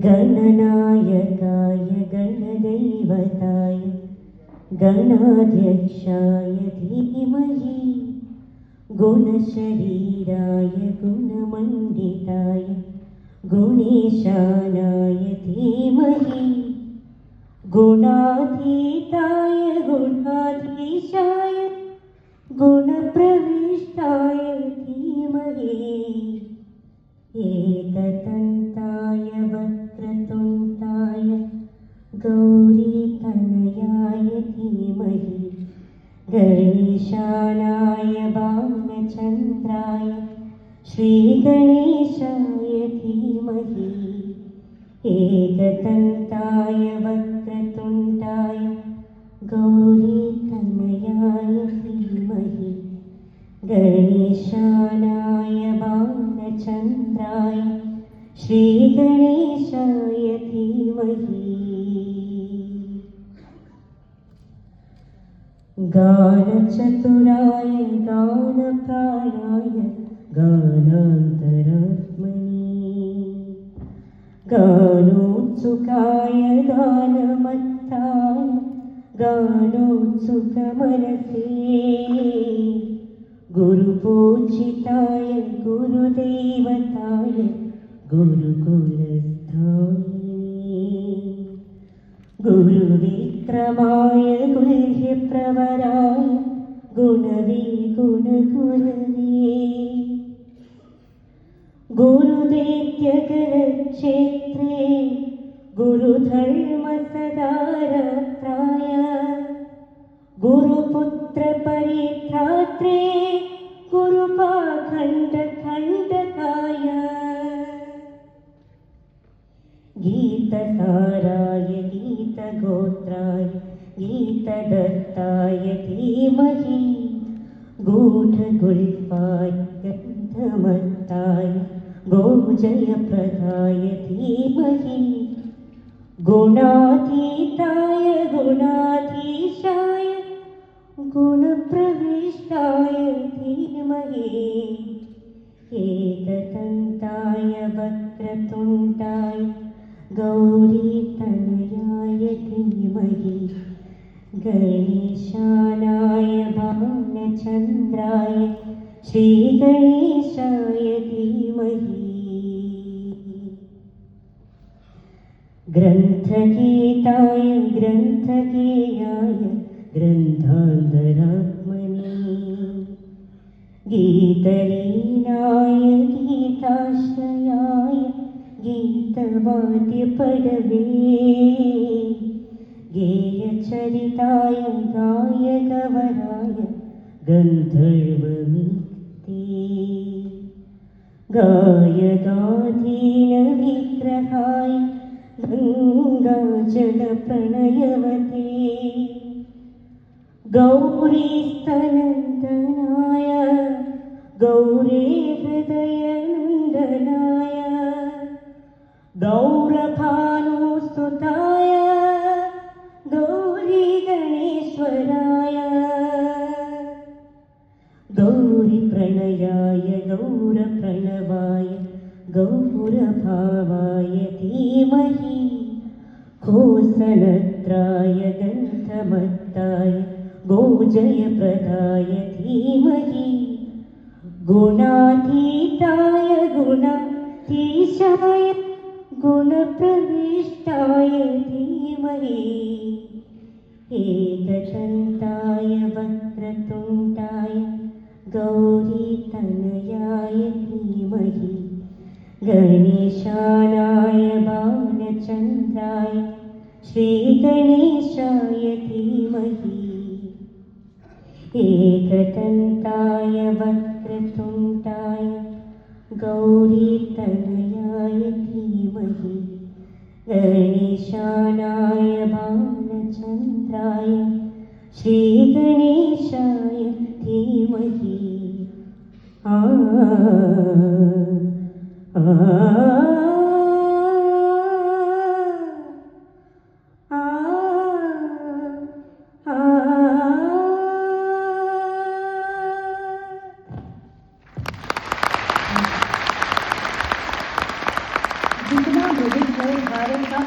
गणनायकाय गणदैवताय गणाध्यक्षाय धीमहि गुणशरीराय गुणमण्डिताय गुणेशानाय धीमहि गुणातीताय गुणाधीशाय गुणप्रविष्टाय धीमहि एकदन्ताय वक्रतुण्डाय गौरीतनयाय धीमहि गणेशानाय बालचन्द्राय श्रीगणेशाय धीमहि एकदन्ताय वक्रतुण्डाय गौरीतनयाय धीमहि गणेशानाय बालचन्द्राय श्रीगणेशाय धीमहि गानचतुराय गानप्राणाय गानान्तरात्मनि गानोत्सुकाय गानमत्ताय गानोत्सुकमनसे गुरुपूजिताय गुरुदेवताय गुरुकुलस्थायिने गुरुविक्रमाय गुह्यप्रवराय गुणवे गुणगुरवे गुरुदैत्यगणक्षेत्रे गुरुधर्मसदारत्राय गुरुपुत्रपरित्रात्रे गुरुपाखण्डखण्डकाय गीतसाराय गीतगोत्राय गीतदत्ताय धीमहि गूढगुल्फाय गन्धमत्ताय गोजयप्रदाय धीमहि गुणातीताय गुणाधीशाय गुणप्रविष्टाय धीमहि एकदन्ताय वक्रतुण्डाय गौरीतनयाय धीमहि गणेशानाय बालचन्द्राय श्रीगणेशाय धीमहि ग्रन्थगीताय ग्रन्थगेयाय ग्रन्थान्तरात्मनि गीतलीनाय गीताश्रयाय गीतवाद्यपडवे गेयचरिताय गायकवराय गन्धर्वमीक्ते गायगाधीनविग्रहाय गङ्गाजलप्रणयवते गौरीस्तनन्दनाय गौरी हृदयनन्दनाय गौरभानुसुताय गौरी गणेश्वराय गौरीप्रणयाय गौरप्रणवाय गौरभावाय धीमहि कोसलत्राय गन्धमत्ताय गोजयप्रदाय धीमहि गुणातीताय गुणाधीशाय गुणप्रविष्टाय धीमहि एकदन्ताय वक्रतुण्डाय गौरीतनयाय धीमहि गणेशानाय बालचन्द्राय श्रीगणेशाय धीमहि एकदन्ताय वक्रतुण्डाय गौरीतनयाय धीमहि गणेशानाय बालचन्द्राय श्रीगणेशाय धीमहि जितना मृदुल है भारत का